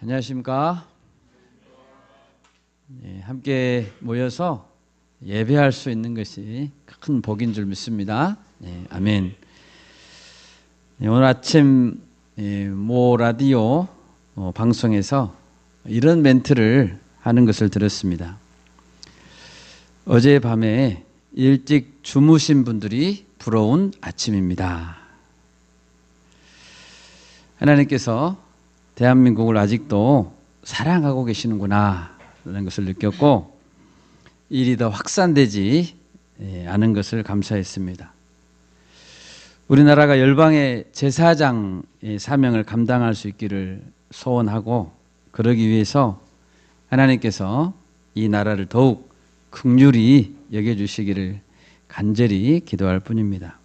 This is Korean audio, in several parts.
안녕하십니까? 함께 모여서 예배할 수 있는 것이 큰 복인 줄 믿습니다. 아멘. 오늘 아침 모 라디오 방송에서 이런 멘트를 하는 것을 들었습니다. 어젯밤에 일찍 주무신 분들이 부러운 아침입니다. 하나님께서 대한민국을 아직도 사랑하고 계시는구나 라는 것을 느꼈고, 일이 더 확산되지 않은 것을 감사했습니다. 우리나라가 열방의 제사장의 사명을 감당할 수 있기를 소원하고, 그러기 위해서 하나님께서 이 나라를 더욱 긍휼히 여겨주시기를 간절히 기도할 뿐입니다.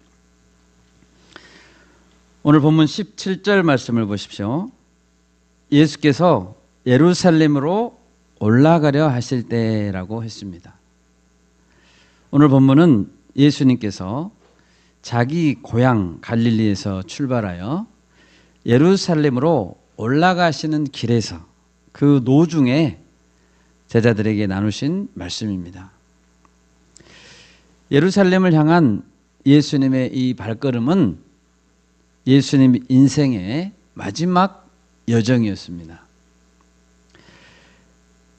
오늘 본문 17절 말씀을 보십시오. 예수께서 예루살렘으로 올라가려 하실 때라고 했습니다. 오늘 본문은 예수님께서 자기 고향 갈릴리에서 출발하여 예루살렘으로 올라가시는 길에서 그 노중에 제자들에게 나누신 말씀입니다. 예루살렘을 향한 예수님의 이 발걸음은 예수님 인생의 마지막 여정이었습니다.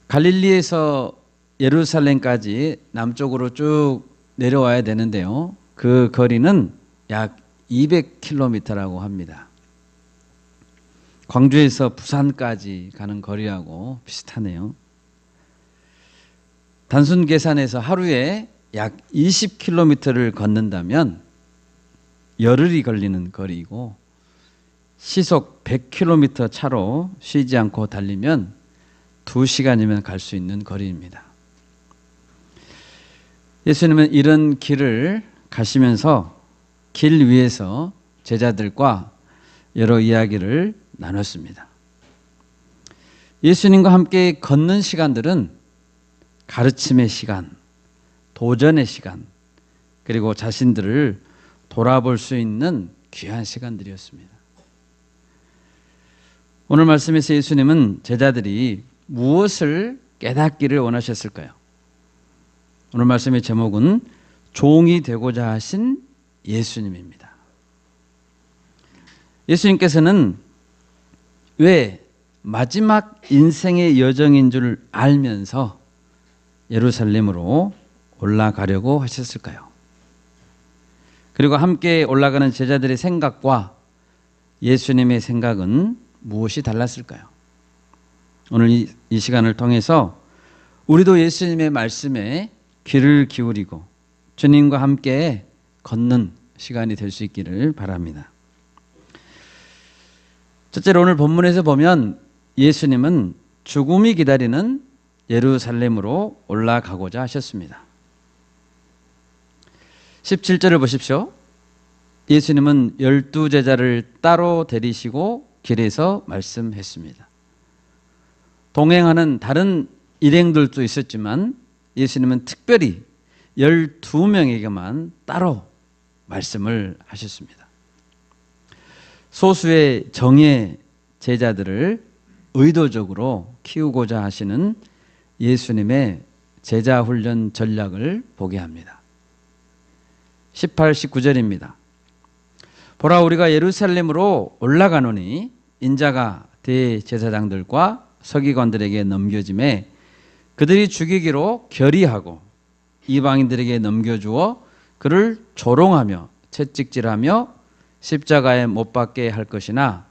갈릴리에서 예루살렘까지 남쪽으로 쭉 내려와야 되는데요, 그 거리는 약 200km라고 합니다. 광주에서 부산까지 가는 거리하고 비슷하네요. 단순 계산해서 하루에 약 20km를 걷는다면 열흘이 걸리는 거리이고, 시속 100km 차로 쉬지 않고 달리면 2시간이면 갈 수 있는 거리입니다. 예수님은 이런 길을 가시면서 길 위에서 제자들과 여러 이야기를 나눴습니다. 예수님과 함께 걷는 시간들은 가르침의 시간, 도전의 시간, 그리고 자신들을 돌아볼 수 있는 귀한 시간들이었습니다. 오늘 말씀에서 예수님은 제자들이 무엇을 깨닫기를 원하셨을까요? 오늘 말씀의 제목은 종이 되고자 하신 예수님입니다. 예수님께서는 왜 마지막 인생의 여정인 줄 알면서 예루살렘으로 올라가려고 하셨을까요? 그리고 함께 올라가는 제자들의 생각과 예수님의 생각은 무엇이 달랐을까요? 오늘 이 시간을 통해서 우리도 예수님의 말씀에 귀를 기울이고 주님과 함께 걷는 시간이 될 수 있기를 바랍니다. 첫째로 오늘 본문에서 보면 예수님은 죽음이 기다리는 예루살렘으로 올라가고자 하셨습니다. 17절을 보십시오. 예수님은 12제자를 따로 데리시고 길에서 말씀했습니다. 동행하는 다른 일행들도 있었지만 예수님은 특별히 12명에게만 따로 말씀을 하셨습니다. 소수의 정예 제자들을 의도적으로 키우고자 하시는 예수님의 제자 훈련 전략을 보게 합니다. 18, 19절입니다. 보라, 우리가 예루살렘으로 올라가노니 인자가 대제사장들과 서기관들에게 넘겨짐에 그들이 죽이기로 결의하고 이방인들에게 넘겨주어 그를 조롱하며 채찍질하며 십자가에 못 박게 할 것이나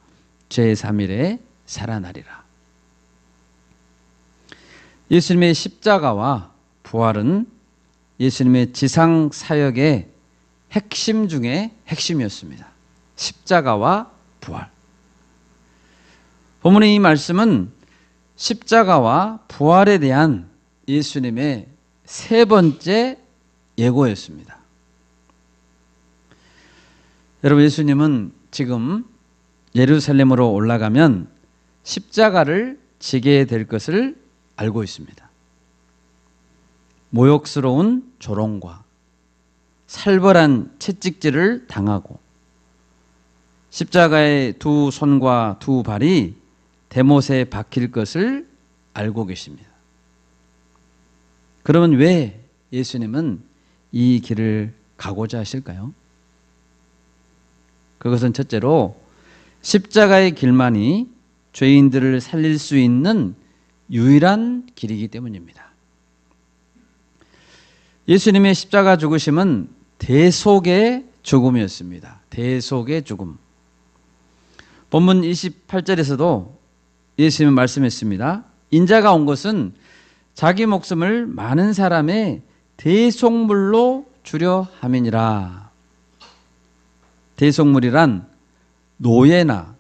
제3일에 살아나리라. 예수님의 십자가와 부활은 예수님의 지상 사역의 핵심 중에 핵심이었습니다. 십자가와 부활. 본문의 이 말씀은 십자가와 부활에 대한 예수님의 세 번째 예고였습니다. 여러분, 예수님은 지금 예루살렘으로 올라가면 십자가를 지게 될 것을 알고 있습니다. 모욕스러운 조롱과 살벌한 채찍질을 당하고 십자가의 두 손과 두 발이 대못에 박힐 것을 알고 계십니다. 그러면 왜 예수님은 이 길을 가고자 하실까요? 그것은 첫째로 십자가의 길만이 죄인들을 살릴 수 있는 유일한 길이기 때문입니다. 예수님의 십자가 죽으심은 대속의 죽음이었습니다. 대속의 죽음. 본문 28절에서도 예수님은 말씀했습니다. 인자가 온 것은 자기 목숨을 많은 사람의 대속물로 주려 함이니라. 대속물이란 노예나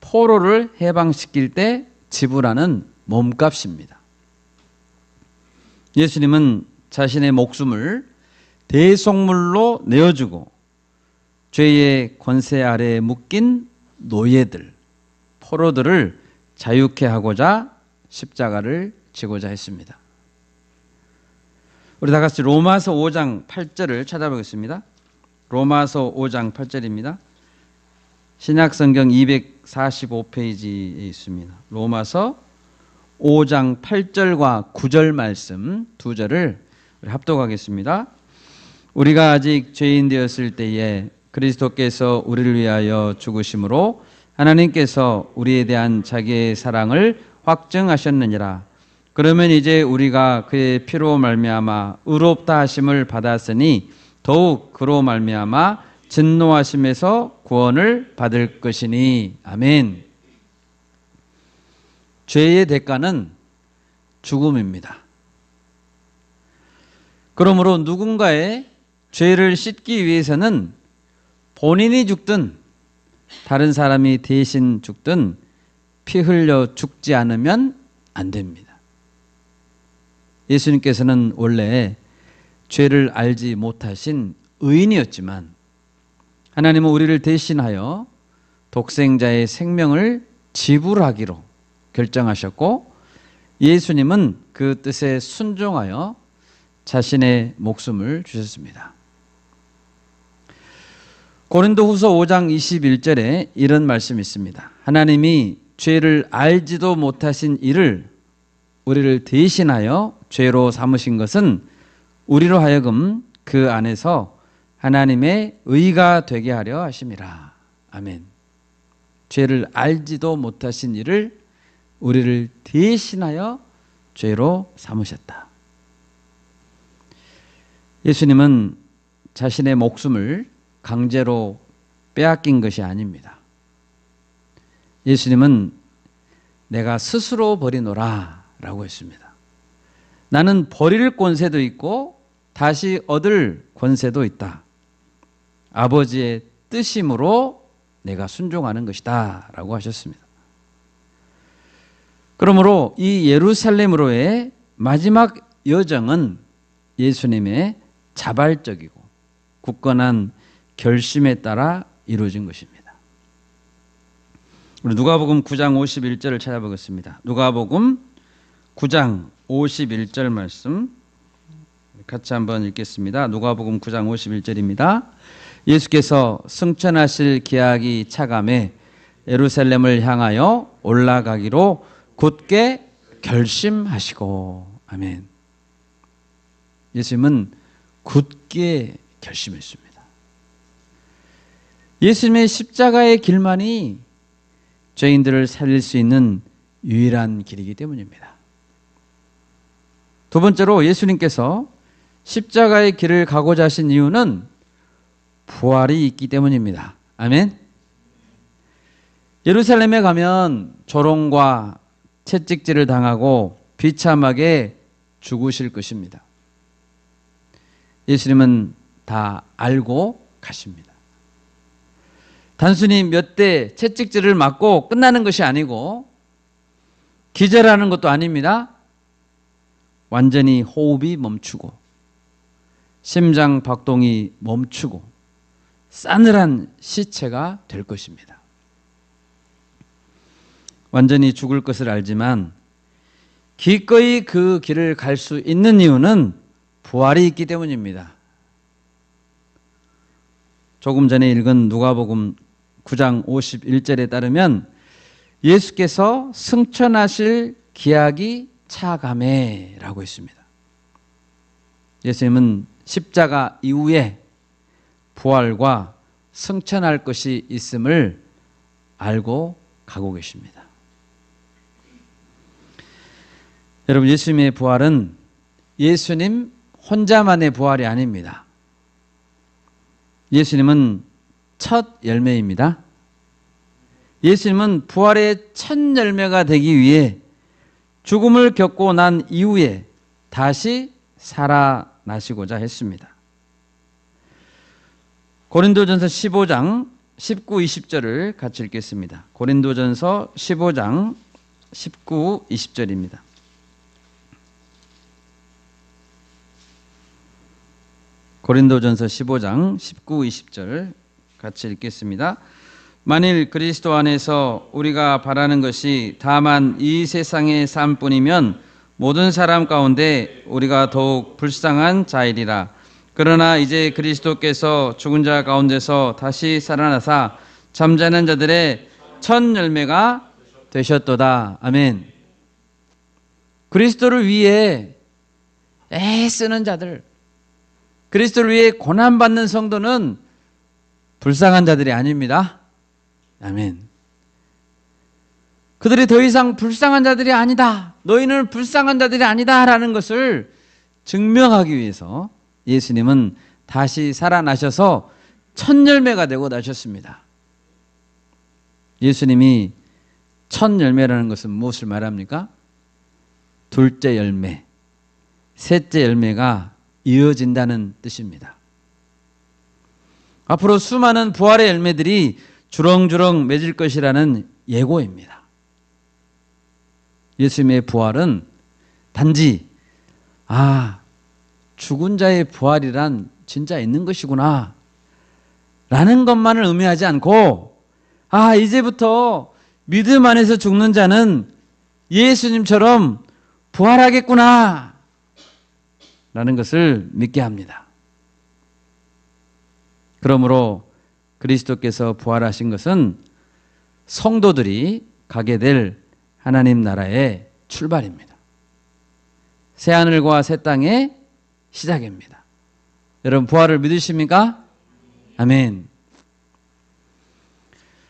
포로를 해방시킬 때 지불하는 몸값입니다. 예수님은 자신의 목숨을 대속물로 내어주고 죄의 권세 아래에 묶인 노예들, 포로들을 자유케 하고자 십자가를 지고자 했습니다. 우리 다 같이 로마서 5장 8절을 찾아보겠습니다. 로마서 5장 8절입니다. 신약성경 245페이지에 있습니다. 로마서 5장 8절과 9절 말씀 두 절을 우리 합독하겠습니다. 우리가 아직 죄인 되었을 때에 그리스도께서 우리를 위하여 죽으심으로 하나님께서 우리에 대한 자기의 사랑을 확증하셨느니라. 그러면 이제 우리가 그의 피로 말미암아 의롭다 하심을 받았으니 더욱 그로 말미암아 진노하심에서 구원을 받을 것이니. 아멘. 죄의 대가는 죽음입니다. 그러므로 누군가의 죄를 씻기 위해서는 본인이 죽든 다른 사람이 대신 죽든 피 흘려 죽지 않으면 안 됩니다. 예수님께서는 원래 죄를 알지 못하신 의인이었지만 하나님은 우리를 대신하여 독생자의 생명을 지불하기로 결정하셨고 예수님은 그 뜻에 순종하여 자신의 목숨을 주셨습니다. 고린도후서 5장 21절에 이런 말씀이 있습니다. 하나님이 죄를 알지도 못하신 이를 우리를 대신하여 죄로 삼으신 것은 우리로 하여금 그 안에서 하나님의 의가 되게 하려 하심이라. 아멘. 죄를 알지도 못하신 이를 우리를 대신하여 죄로 삼으셨다. 예수님은 자신의 목숨을 강제로 빼앗긴 것이 아닙니다. 예수님은 내가 스스로 버리노라 라고 했습니다. 나는 버릴 권세도 있고 다시 얻을 권세도 있다. 아버지의 뜻이므로 내가 순종하는 것이다 라고 하셨습니다. 그러므로 이 예루살렘으로의 마지막 여정은 예수님의 자발적이고 굳건한 결심에 따라 이루어진 것입니다. 우리 누가복음 9장 51절을 찾아보겠습니다. 누가복음 9장 51절 말씀 같이 한번 읽겠습니다. 누가복음 9장 51절입니다. 예수께서 승천하실 기약이 차감해 예루살렘을 향하여 올라가기로 굳게 결심하시고. 아멘. 예수님은 굳게 결심했습니다. 예수님의 십자가의 길만이 죄인들을 살릴 수 있는 유일한 길이기 때문입니다. 두 번째로 예수님께서 십자가의 길을 가고자 하신 이유는 부활이 있기 때문입니다. 아멘. 예루살렘에 가면 조롱과 채찍질을 당하고 비참하게 죽으실 것입니다. 예수님은 다 알고 가십니다. 단순히 몇 대 채찍질을 맞고 끝나는 것이 아니고 기절하는 것도 아닙니다. 완전히 호흡이 멈추고 심장 박동이 멈추고 싸늘한 시체가 될 것입니다. 완전히 죽을 것을 알지만 기꺼이 그 길을 갈 수 있는 이유는 부활이 있기 때문입니다. 조금 전에 읽은 누가복음 9장 51절에 따르면 예수께서 승천하실 기약이 차감해라고 했습니다. 예수님은 십자가 이후에 부활과 승천할 것이 있음을 알고 가고 계십니다. 여러분, 예수님의 부활은 예수님 혼자만의 부활이 아닙니다. 예수님은 첫 열매입니다. 예수님은 부활의 첫 열매가 되기 위해 죽음을 겪고 난 이후에 다시 살아나시고자 했습니다. 고린도전서 15장 19, 20절을 같이 읽겠습니다. 고린도전서 15장 19, 20절입니다. 고린도전서 15장 19, 20절 같이 읽겠습니다. 만일 그리스도 안에서 우리가 바라는 것이 다만 이 세상의 삶뿐이면 모든 사람 가운데 우리가 더욱 불쌍한 자이리라. 그러나 이제 그리스도께서 죽은 자 가운데서 다시 살아나사 잠자는 자들의 첫 열매가 되셨도다. 아멘. 그리스도를 위해 애쓰는 자들, 그리스도를 위해 고난받는 성도는 불쌍한 자들이 아닙니다. 아멘. 그들이 더 이상 불쌍한 자들이 아니다, 너희는 불쌍한 자들이 아니다 라는 것을 증명하기 위해서 예수님은 다시 살아나셔서 첫 열매가 되고 나셨습니다. 예수님이 첫 열매라는 것은 무엇을 말합니까? 둘째 열매, 셋째 열매가 이어진다는 뜻입니다. 앞으로 수많은 부활의 열매들이 주렁주렁 맺을 것이라는 예고입니다. 예수님의 부활은 단지 죽은 자의 부활이란 진짜 있는 것이구나 라는 것만을 의미하지 않고 이제부터 믿음 안에서 죽는 자는 예수님처럼 부활하겠구나 라는 것을 믿게 합니다. 그러므로 그리스도께서 부활하신 것은 성도들이 가게 될 하나님 나라의 출발입니다. 새하늘과 새 땅의 시작입니다. 여러분, 부활을 믿으십니까? 아멘.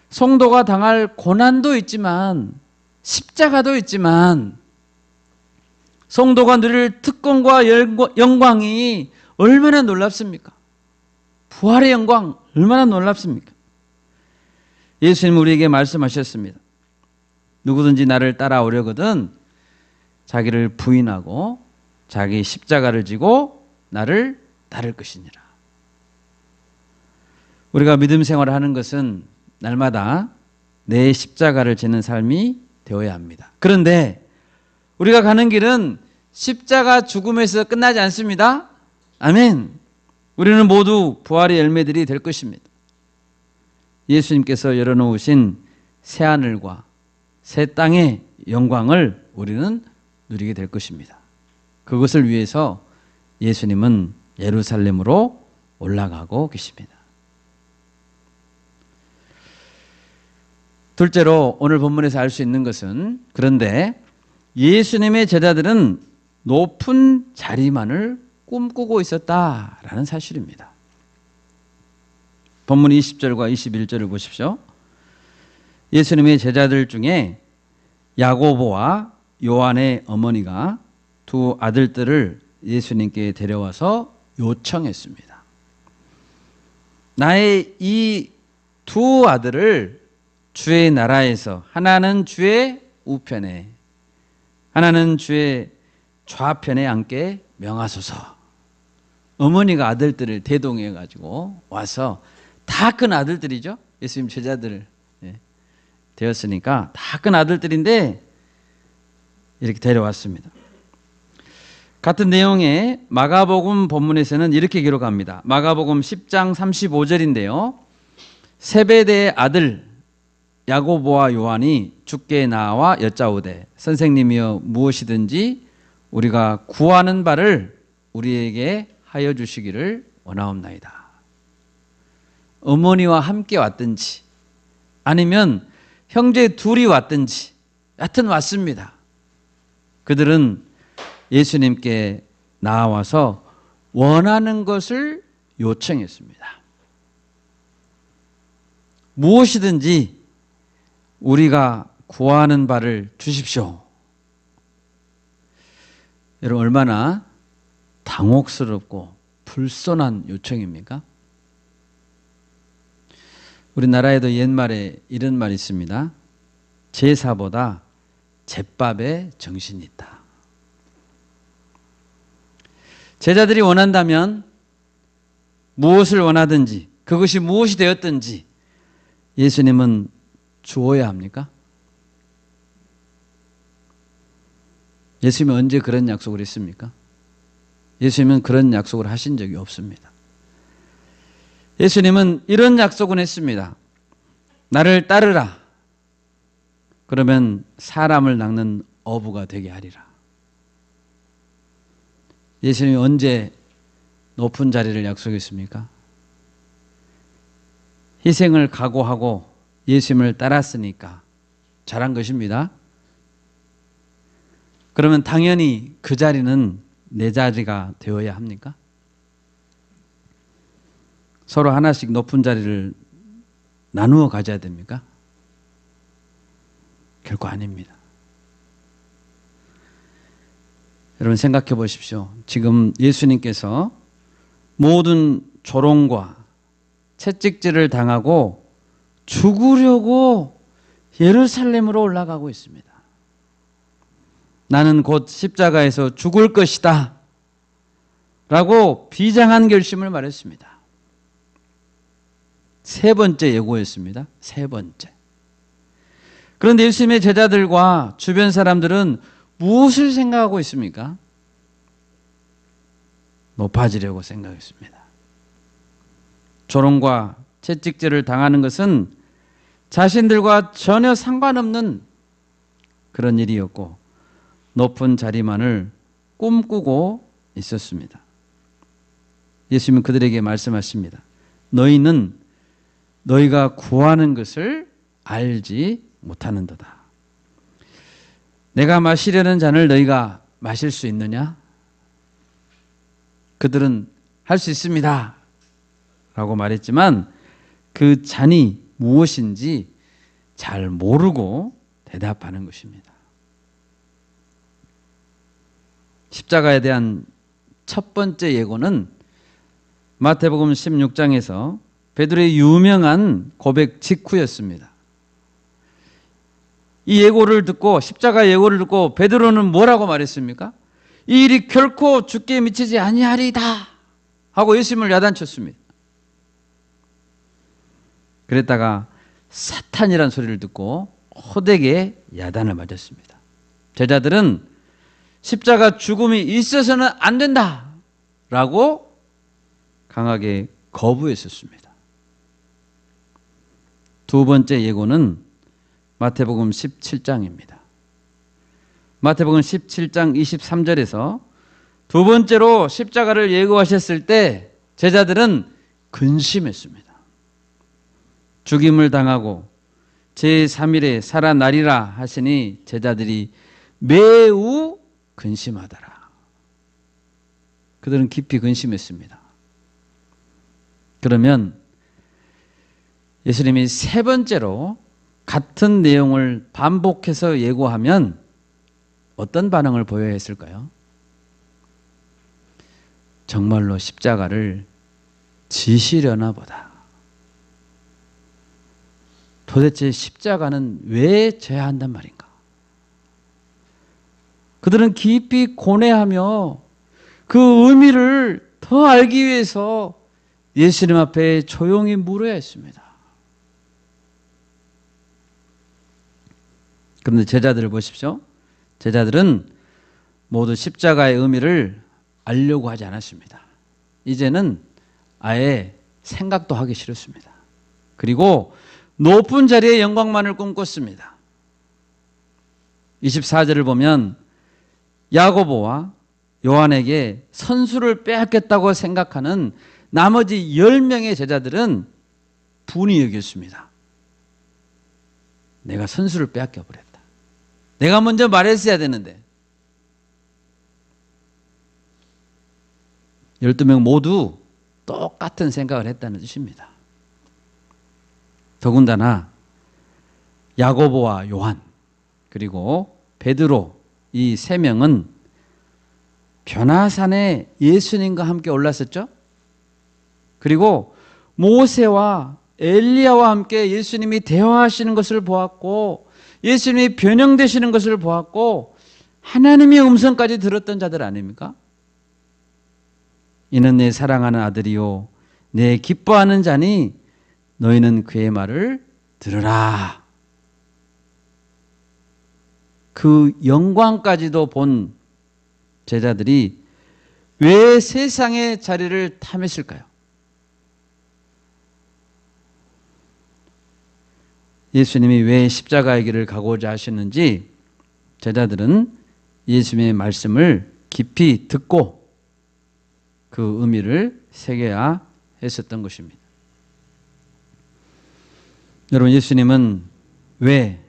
성도가 당할 고난도 있지만, 십자가도 있지만, 성도가 누릴 특권과 영광이 얼마나 놀랍습니까? 부활의 영광 얼마나 놀랍습니까? 예수님은 우리에게 말씀하셨습니다. 누구든지 나를 따라오려거든 자기를 부인하고 자기 십자가를 지고 나를 따를 것이니라. 우리가 믿음 생활을 하는 것은 날마다 내 십자가를 지는 삶이 되어야 합니다. 그런데 우리가 가는 길은 십자가 죽음에서 끝나지 않습니다. 아멘. 우리는 모두 부활의 열매들이 될 것입니다. 예수님께서 열어놓으신 새하늘과 새 땅의 영광을 우리는 누리게 될 것입니다. 그것을 위해서 예수님은 예루살렘으로 올라가고 계십니다. 둘째로 오늘 본문에서 알 수 있는 것은, 그런데 예수님의 제자들은 높은 자리만을 꿈꾸고 있었다라는 사실입니다. 본문 20절과 21절을 보십시오. 예수님의 제자들 중에 야고보와 요한의 어머니가 두 아들들을 예수님께 데려와서 요청했습니다. 나의 이 두 아들을 주의 나라에서 하나는 주의 우편에 하나는 주의 좌편에 앉게 명하소서. 어머니가 아들들을 대동해 가지고 와서 다 큰 아들들이죠. 예수님 제자들 되었으니까 다 큰 아들들인데 이렇게 데려왔습니다. 같은 내용의 마가복음 본문에서는 이렇게 기록합니다. 마가복음 10장 35절인데요. 세베대의 아들 야고보와 요한이 주께 나와 여짜오되 선생님이여 무엇이든지 우리가 구하는 바를 우리에게 하여 주시기를 원하옵나이다. 어머니와 함께 왔든지 아니면 형제 둘이 왔든지 여하튼 왔습니다. 그들은 예수님께 나와서 원하는 것을 요청했습니다. 무엇이든지 우리가 구하는 바를 주십시오. 여러분, 얼마나 당혹스럽고 불손한 요청입니까? 우리나라에도 옛말에 이런 말이 있습니다. 제사보다 제밥에 정신이 있다. 제자들이 원한다면 무엇을 원하든지 그것이 무엇이 되었든지 예수님은 주어야 합니까? 예수님은 언제 그런 약속을 했습니까? 예수님은 그런 약속을 하신 적이 없습니다. 예수님은 이런 약속은 했습니다. 나를 따르라. 그러면 사람을 낚는 어부가 되게 하리라. 예수님이 언제 높은 자리를 약속했습니까? 희생을 각오하고 예수님을 따랐으니까 잘한 것입니다. 그러면 당연히 그 자리는 내 자리가 되어야 합니까? 서로 하나씩 높은 자리를 나누어 가져야 됩니까? 결코 아닙니다. 여러분 생각해 보십시오. 지금 예수님께서 모든 조롱과 채찍질을 당하고 죽으려고 예루살렘으로 올라가고 있습니다. 나는 곧 십자가에서 죽을 것이다 라고 비장한 결심을 말했습니다. 세 번째 예고였습니다. 세 번째. 그런데 예수님의 제자들과 주변 사람들은 무엇을 생각하고 있습니까? 높아지려고 생각했습니다. 조롱과 채찍질을 당하는 것은 자신들과 전혀 상관없는 그런 일이었고 높은 자리만을 꿈꾸고 있었습니다. 예수님은 그들에게 말씀하십니다. 너희는 너희가 구하는 것을 알지 못하는도다. 내가 마시려는 잔을 너희가 마실 수 있느냐? 그들은 할 수 있습니다 라고 말했지만 그 잔이 무엇인지 잘 모르고 대답하는 것입니다. 십자가에 대한 첫 번째 예고는 마태복음 16장에서 베드로의 유명한 고백 직후였습니다. 이 예고를 듣고 십자가 예고를 듣고 베드로는 뭐라고 말했습니까? 이 일이 결코 주께 미치지 아니하리이다 하고 예수님을 야단쳤습니다. 그랬다가 사탄이란 소리를 듣고 호되게 야단을 맞았습니다. 제자들은 십자가 죽음이 있어서는 안 된다 라고 강하게 거부했었습니다. 두 번째 예고는 마태복음 17장입니다. 마태복음 17장 23절에서 두 번째로 십자가를 예고하셨을 때 제자들은 근심했습니다. 죽임을 당하고 제3일에 살아나리라 하시니 제자들이 매우 근심하더라. 그들은 깊이 근심했습니다. 그러면 예수님이 세 번째로 같은 내용을 반복해서 예고하면 어떤 반응을 보여야 했을까요? 정말로 십자가를 지시려나 보다. 도대체 십자가는 왜 져야 한단 말인가? 그들은 깊이 고뇌하며 그 의미를 더 알기 위해서 예수님 앞에 조용히 물어야 했습니다. 그런데 제자들을 보십시오. 제자들은 모두 십자가의 의미를 알려고 하지 않았습니다. 이제는 아예 생각도 하기 싫었습니다. 그리고 높은 자리의 영광만을 꿈꿨습니다. 24절을 보면 야고보와 요한에게 선수를 빼앗겼다고 생각하는 나머지 10명의 제자들은 분이 여겼습니다. 내가 선수를 빼앗겨 버렸다. 내가 먼저 말했어야 되는데. 12명 모두 똑같은 생각을 했다는 뜻입니다. 더군다나 야고보와 요한 그리고 베드로 이 세 명은 변화산에 예수님과 함께 올랐었죠. 그리고 모세와 엘리야와 함께 예수님이 대화하시는 것을 보았고 예수님이 변형되시는 것을 보았고 하나님의 음성까지 들었던 자들 아닙니까? 이는 내 사랑하는 아들이요 내 기뻐하는 자니 너희는 그의 말을 들으라. 그 영광까지도 본 제자들이 왜 세상의 자리를 탐했을까요? 예수님이 왜 십자가의 길을 가고자 하시는지 제자들은 예수님의 말씀을 깊이 듣고 그 의미를 새겨야 했었던 것입니다. 여러분, 예수님은 왜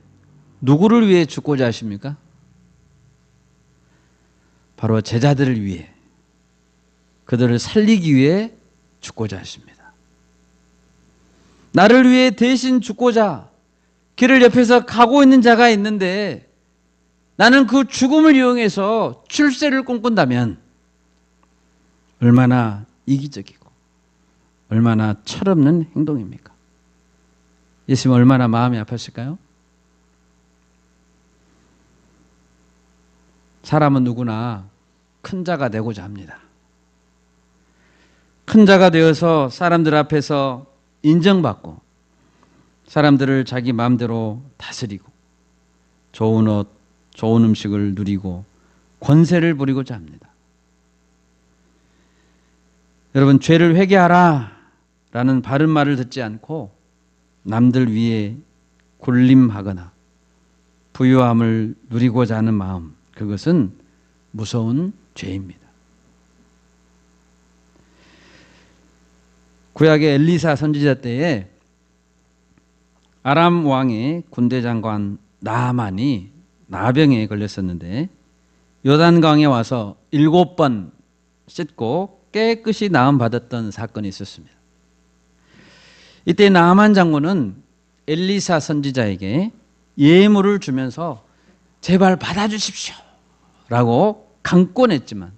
누구를 위해 죽고자 하십니까? 바로 제자들을 위해, 그들을 살리기 위해 죽고자 하십니다. 나를 위해 대신 죽고자 길을 옆에서 가고 있는 자가 있는데 나는 그 죽음을 이용해서 출세를 꿈꾼다면 얼마나 이기적이고 얼마나 철없는 행동입니까? 예수님 얼마나 마음이 아팠을까요? 사람은 누구나 큰 자가 되고자 합니다. 큰 자가 되어서 사람들 앞에서 인정받고 사람들을 자기 마음대로 다스리고 좋은 옷, 좋은 음식을 누리고 권세를 부리고자 합니다. 여러분, 죄를 회개하라 라는 바른 말을 듣지 않고 남들 위해 군림하거나 부유함을 누리고자 하는 마음, 그것은 무서운 죄입니다. 구약의 엘리사 선지자 때에 아람 왕의 군대 장관 나아만이 나병에 걸렸었는데 요단강에 와서 7번 씻고 깨끗이 나음받았던 사건이 있었습니다. 이때 나아만 장군은 엘리사 선지자에게 예물을 주면서 제발 받아주십시오 라고 강권했지만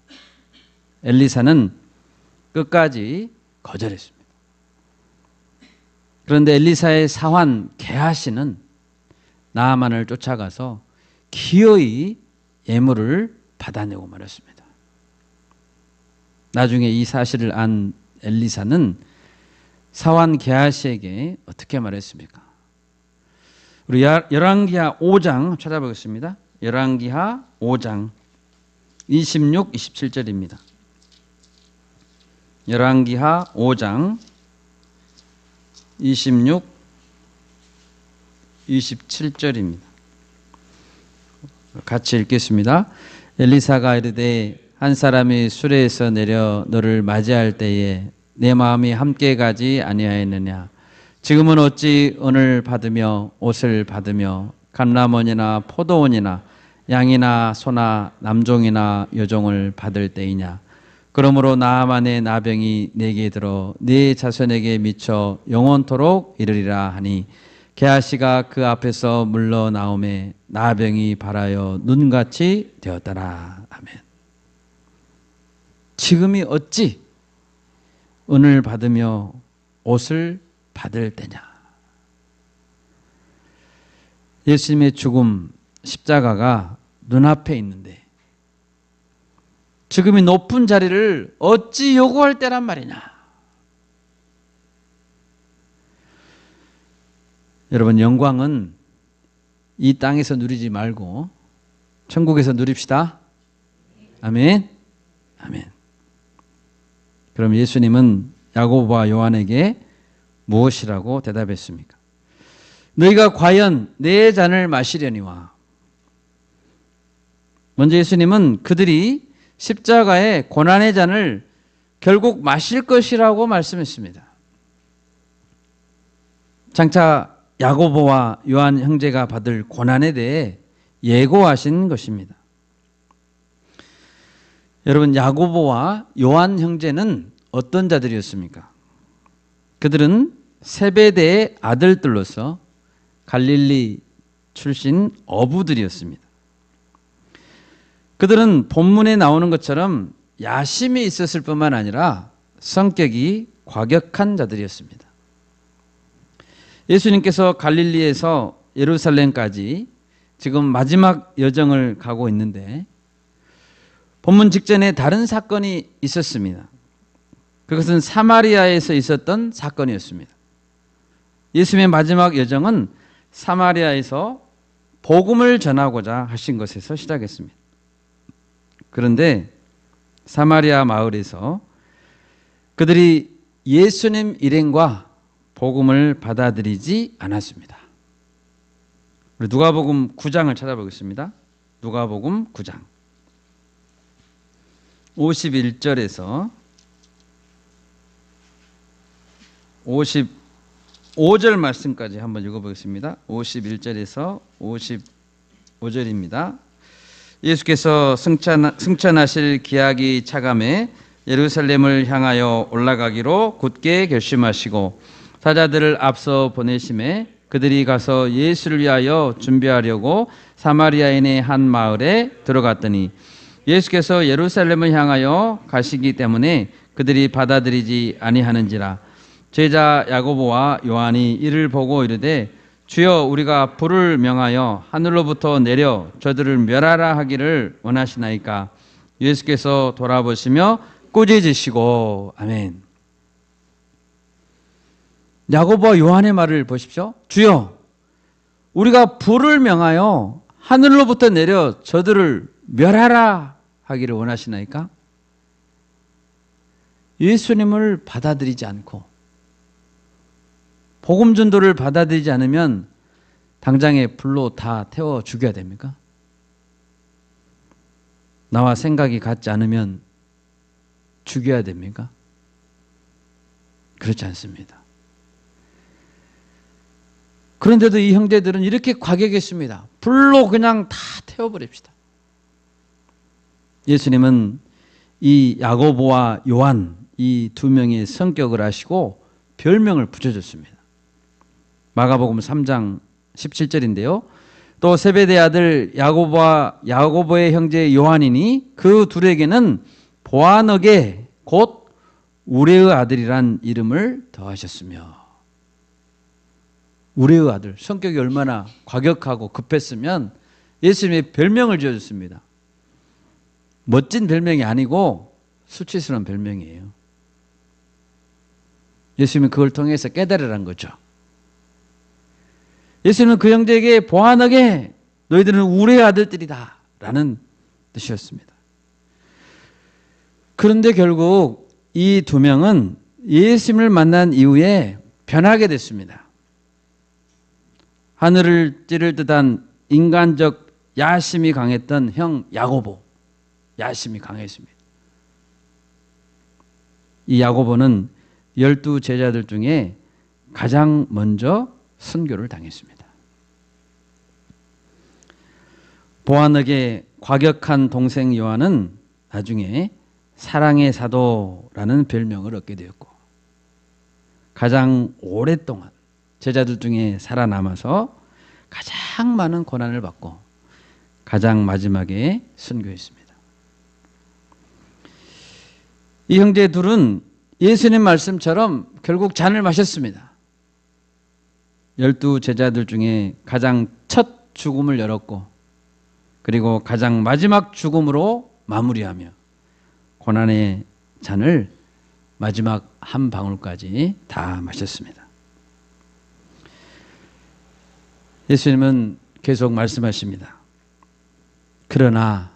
엘리사는 끝까지 거절했습니다. 그런데 엘리사의 사환 게하시는 나아만을 쫓아가서 기어이 예물을 받아내고 말았습니다. 나중에 이 사실을 안 엘리사는 사환 게하시에게 어떻게 말했습니까? 우리 열왕기하 5장 찾아보겠습니다. 열왕기하 5장 26, 27절입니다. 열왕기하 5장 26, 27절입니다. 같이 읽겠습니다. 엘리사가 이르되 한 사람이 수레에서 내려 너를 맞이할 때에 내 마음이 함께 가지 아니하였느냐. 지금은 어찌 은을 받으며 옷을 받으며 감람원이나 포도원이나 양이나 소나 남종이나 여종을 받을 때이냐. 그러므로 나아만의 나병이 내게 들어 네 자손에게 미쳐 영원토록 이르리라 하니 게하시가 그 앞에서 물러나오매 나병이 발하여 눈같이 되었더라. 아멘. 지금이 어찌 은을 받으며 옷을 받을 때냐. 예수님의 죽음, 십자가가 눈앞에 있는데 지금이 높은 자리를 어찌 요구할 때란 말이냐. 여러분, 영광은 이 땅에서 누리지 말고 천국에서 누립시다. 아멘. 아멘. 그럼 예수님은 야고보와 요한에게 무엇이라고 대답했습니까? 너희가 과연 내 잔을 마시려니와. 먼저 예수님은 그들이 십자가의 고난의 잔을 결국 마실 것이라고 말씀했습니다. 장차 야고보와 요한 형제가 받을 고난에 대해 예고하신 것입니다. 여러분, 야고보와 요한 형제는 어떤 자들이었습니까? 그들은 세베대의 아들들로서 갈릴리 출신 어부들이었습니다. 그들은 본문에 나오는 것처럼 야심이 있었을 뿐만 아니라 성격이 과격한 자들이었습니다. 예수님께서 갈릴리에서 예루살렘까지 지금 마지막 여정을 가고 있는데 본문 직전에 다른 사건이 있었습니다. 그것은 사마리아에서 있었던 사건이었습니다. 예수님의 마지막 여정은 사마리아에서 복음을 전하고자 하신 것에서 시작했습니다. 그런데 사마리아 마을에서 그들이 예수님 일행과 복음을 받아들이지 않았습니다. 우리 누가복음 9장을 찾아보겠습니다. 누가복음 9장 51절에서 55절 말씀까지 한번 읽어보겠습니다. 51절에서 55절입니다. 예수께서 승천하실 기약이 차감해 예루살렘을 향하여 올라가기로 굳게 결심하시고 사자들을 앞서 보내심에 그들이 가서 예수를 위하여 준비하려고 사마리아인의 한 마을에 들어갔더니 예수께서 예루살렘을 향하여 가시기 때문에 그들이 받아들이지 아니하는지라. 제자 야고보와 요한이 이를 보고 이르되 주여, 우리가 불을 명하여 하늘로부터 내려 저들을 멸하라 하기를 원하시나이까. 예수께서 돌아보시며 꾸짖으시고. 아멘. 야고보와 요한의 말을 보십시오. 주여, 우리가 불을 명하여 하늘로부터 내려 저들을 멸하라 하기를 원하시나이까? 예수님을 받아들이지 않고 복음 전도를 받아들이지 않으면 당장에 불로 다 태워 죽여야 됩니까? 나와 생각이 같지 않으면 죽여야 됩니까? 그렇지 않습니다. 그런데도 이 형제들은 이렇게 과격했습니다. 불로 그냥 다 태워버립시다. 예수님은 이 야고보와 요한 이 두 명의 성격을 아시고 별명을 붙여줬습니다. 마가복음 3장 17절인데요. 또 세베대 아들 야고보와 야고보의 형제 요한이니 그 둘에게는 보아너게 곧 우레의 아들이란 이름을 더하셨으며. 우레의 아들, 성격이 얼마나 과격하고 급했으면 예수님의 별명을 지어줬습니다. 멋진 별명이 아니고 수치스러운 별명이에요. 예수님은 그걸 통해서 깨달으라는 거죠. 예수님은 그 형제에게 보아너게 너희들은 우레의 아들들이다 라는 뜻이었습니다. 그런데 결국 이 두 명은 예수님을 만난 이후에 변하게 됐습니다. 하늘을 찌를 듯한 인간적 야심이 강했던 형 야고보, 야심이 강했습니다. 이 야고보는 12 제자들 중에 가장 먼저 순교를 당했습니다. 보아너게 과격한 동생 요한은 나중에 사랑의 사도라는 별명을 얻게 되었고, 가장 오랫동안 제자들 중에 살아남아서 가장 많은 고난을 받고 가장 마지막에 순교했습니다. 이 형제 둘은 예수님 말씀처럼 결국 잔을 마셨습니다. 12 제자들 중에 가장 첫 죽음을 열었고 그리고 가장 마지막 죽음으로 마무리하며 고난의 잔을 마지막 한 방울까지 다 마셨습니다. 예수님은 계속 말씀하십니다. 그러나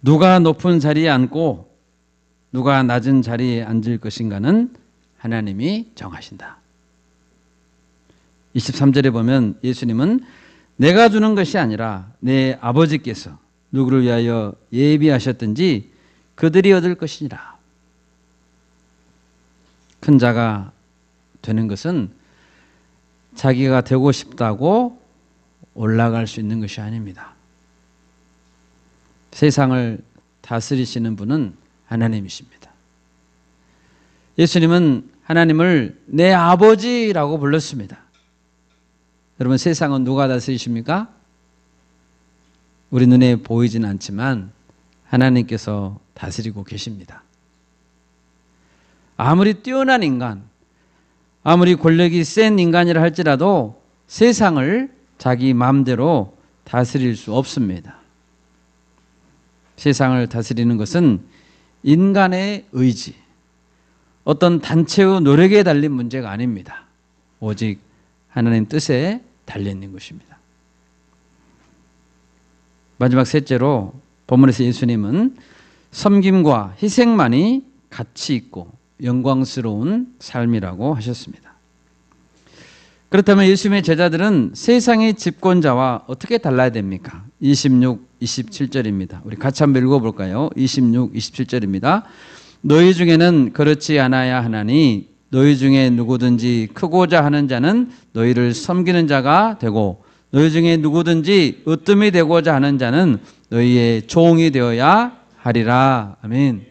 누가 높은 자리에 앉고 누가 낮은 자리에 앉을 것인가는 하나님이 정하신다. 23절에 보면 예수님은 내가 주는 것이 아니라 내 아버지께서 누구를 위하여 예비하셨든지 그들이 얻을 것이니라. 큰 자가 되는 것은 자기가 되고 싶다고 올라갈 수 있는 것이 아닙니다. 세상을 다스리시는 분은 하나님이십니다. 예수님은 하나님을 내 아버지라고 불렀습니다. 여러분, 세상은 누가 다스리십니까? 우리 눈에 보이진 않지만 하나님께서 다스리고 계십니다. 아무리 뛰어난 인간, 아무리 권력이 센 인간이라 할지라도 세상을 자기 마음대로 다스릴 수 없습니다. 세상을 다스리는 것은 인간의 의지, 어떤 단체의 노력에 달린 문제가 아닙니다. 오직 하나님 뜻에 달려있는 것입니다. 마지막 셋째로 본문에서 예수님은 섬김과 희생만이 가치 있고 영광스러운 삶이라고 하셨습니다. 그렇다면 예수님의 제자들은 세상의 집권자와 어떻게 달라야 됩니까? 26, 27절입니다. 우리 같이 한번 읽어볼까요? 26, 27절입니다. 너희 중에는 그렇지 않아야 하나니 너희 중에 누구든지 크고자 하는 자는 너희를 섬기는 자가 되고 너희 중에 누구든지 으뜸이 되고자 하는 자는 너희의 종이 되어야 하리라. 아멘.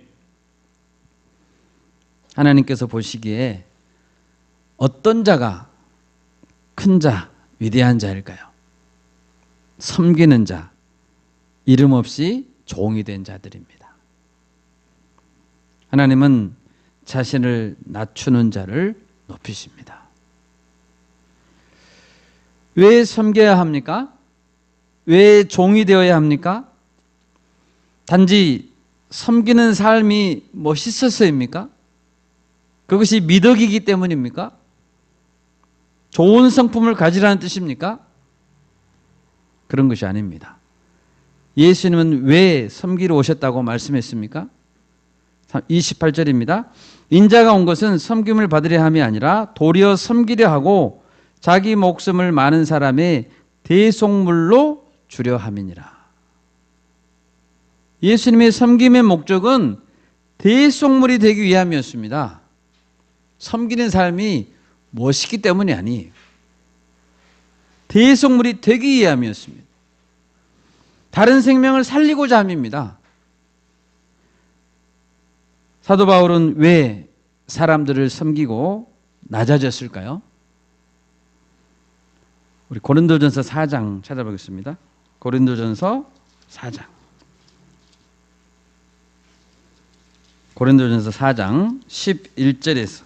하나님께서 보시기에 어떤 자가 큰 자, 위대한 자일까요? 섬기는 자, 이름 없이 종이 된 자들입니다. 하나님은 자신을 낮추는 자를 높이십니다. 왜 섬겨야 합니까? 왜 종이 되어야 합니까? 단지 섬기는 삶이 멋있어서입니까? 그것이 미덕이기 때문입니까? 좋은 성품을 가지라는 뜻입니까? 그런 것이 아닙니다. 예수님은 왜 섬기러 오셨다고 말씀했습니까? 28절입니다. 인자가 온 것은 섬김을 받으려 함이 아니라 도리어 섬기려 하고 자기 목숨을 많은 사람의 대속물로 주려 함이니라. 예수님의 섬김의 목적은 대속물이 되기 위함이었습니다. 섬기는 삶이 멋있기 때문이 아니에요. 대속물이 되기 위함이었습니다. 다른 생명을 살리고자 함입니다. 사도 바울은 왜 사람들을 섬기고 낮아졌을까요? 우리 고린도전서 4장 찾아보겠습니다. 고린도전서 4장. 고린도전서 4장 11절에서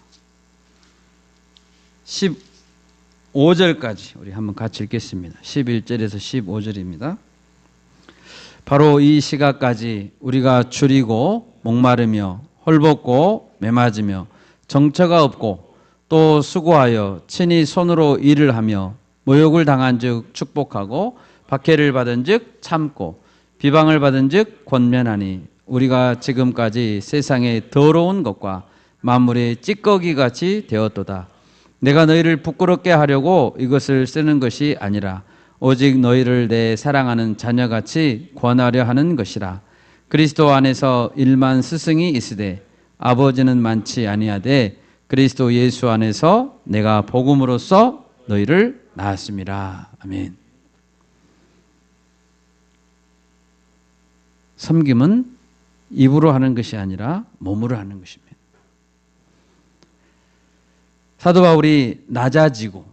15절까지 우리 한번 같이 읽겠습니다. 11절에서 15절입니다. 바로 이 시각까지 우리가 줄이고 목마르며 헐벗고 매맞으며 정처가 없고 또 수고하여 친히 손으로 일을 하며 모욕을 당한 즉 축복하고 박해를 받은 즉 참고 비방을 받은 즉 권면하니 우리가 지금까지 세상의 더러운 것과 만물의 찌꺼기 같이 되었도다. 내가 너희를 부끄럽게 하려고 이것을 쓰는 것이 아니라 오직 너희를 내 사랑하는 자녀같이 권하려 하는 것이라. 그리스도 안에서 일만 스승이 있으되 아버지는 많지 아니하되 그리스도 예수 안에서 내가 복음으로써 너희를 낳았음이라. 아멘. 섬김은 입으로 하는 것이 아니라 몸으로 하는 것입니다. 사도 바울이 낮아지고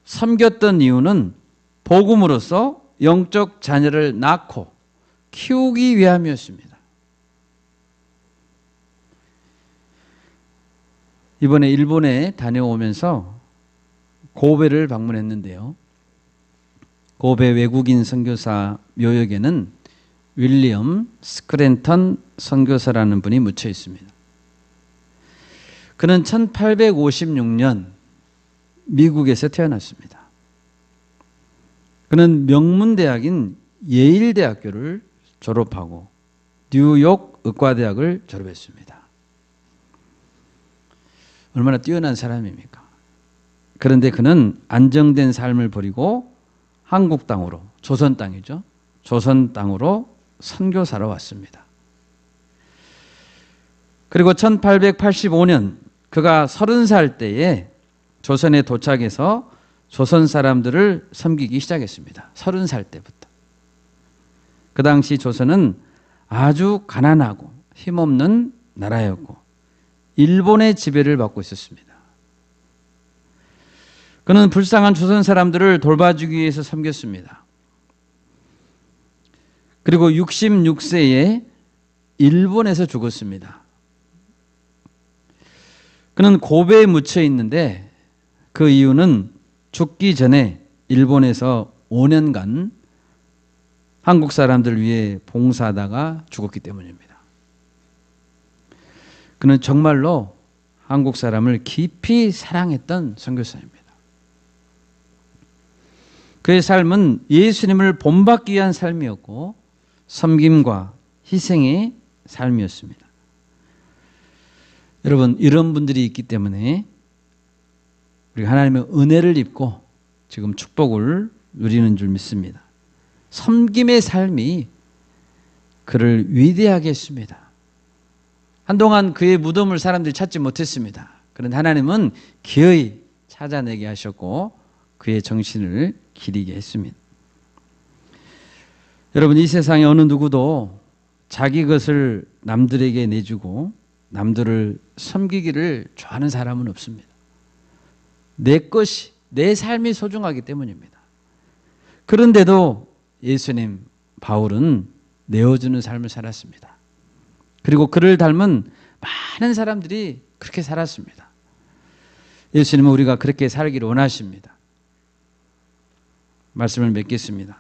섬겼던 이유는 복음으로써 영적 자녀를 낳고 키우기 위함이었습니다. 이번에 일본에 다녀오면서 고베를 방문했는데요. 고베 외국인 선교사 묘역에는 윌리엄 스크랜턴 선교사라는 분이 묻혀 있습니다. 그는 1856년 미국에서 태어났습니다. 그는 명문대학인 예일대학교를 졸업하고 뉴욕 의과대학을 졸업했습니다. 얼마나 뛰어난 사람입니까? 그런데 그는 안정된 삶을 버리고 한국 땅으로, 조선 땅이죠. 조선 땅으로 선교사로 왔습니다. 그리고 1885년 그가 30살 때에 조선에 도착해서 조선 사람들을 섬기기 시작했습니다. 30살 때부터. 그 당시 조선은 아주 가난하고 힘없는 나라였고 일본의 지배를 받고 있었습니다. 그는 불쌍한 조선 사람들을 돌봐주기 위해서 섬겼습니다. 그리고 66세에 일본에서 죽었습니다. 그는 고베에 묻혀 있는데 그 이유는 죽기 전에 일본에서 5년간 한국 사람들 위해 봉사하다가 죽었기 때문입니다. 그는 정말로 한국 사람을 깊이 사랑했던 선교사입니다. 그의 삶은 예수님을 본받기 위한 삶이었고 섬김과 희생의 삶이었습니다. 여러분, 이런 분들이 있기 때문에 우리가 하나님의 은혜를 입고 지금 축복을 누리는 줄 믿습니다. 섬김의 삶이 그를 위대하게 했습니다. 한동안 그의 무덤을 사람들이 찾지 못했습니다. 그런데 하나님은 기어이 찾아내게 하셨고 그의 정신을 기리게 했습니다. 여러분, 이 세상에 어느 누구도 자기 것을 남들에게 내주고 남들을 섬기기를 좋아하는 사람은 없습니다. 내 것이, 내 삶이 소중하기 때문입니다. 그런데도 예수님, 바울은 내어주는 삶을 살았습니다. 그리고 그를 닮은 많은 사람들이 그렇게 살았습니다. 예수님은 우리가 그렇게 살기를 원하십니다. 말씀을 맺겠습니다.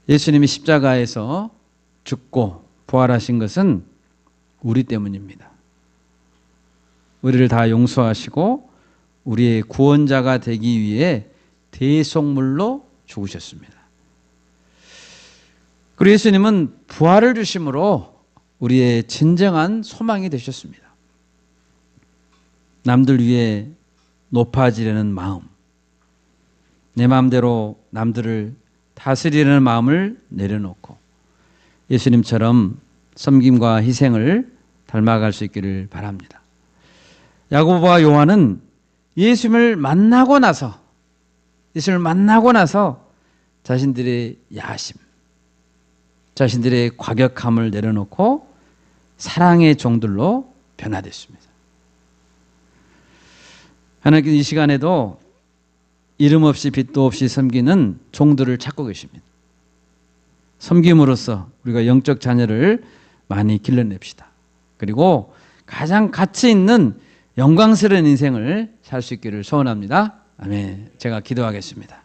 예수님이 십자가에서 죽고 부활하신 것은 우리 때문입니다. 우리를 다 용서하시고 우리의 구원자가 되기 위해 대속물로 죽으셨습니다. 그리고 예수님은 부활을 주심으로 우리의 진정한 소망이 되셨습니다. 남들 위해 높아지려는 마음, 내 마음대로 남들을 다스리려는 마음을 내려놓고 예수님처럼 섬김과 희생을 닮아갈 수 있기를 바랍니다. 야고보와 요한은 예수님을 만나고 나서 자신들의 야심, 자신들의 과격함을 내려놓고 사랑의 종들로 변화됐습니다. 하나님께서 이 시간에도 이름 없이 빛도 없이 섬기는 종들을 찾고 계십니다. 섬김으로써 우리가 영적 자녀를 많이 길러냅시다. 그리고 가장 가치 있는 영광스러운 인생을 살 수 있기를 소원합니다. 아멘. 제가 기도하겠습니다.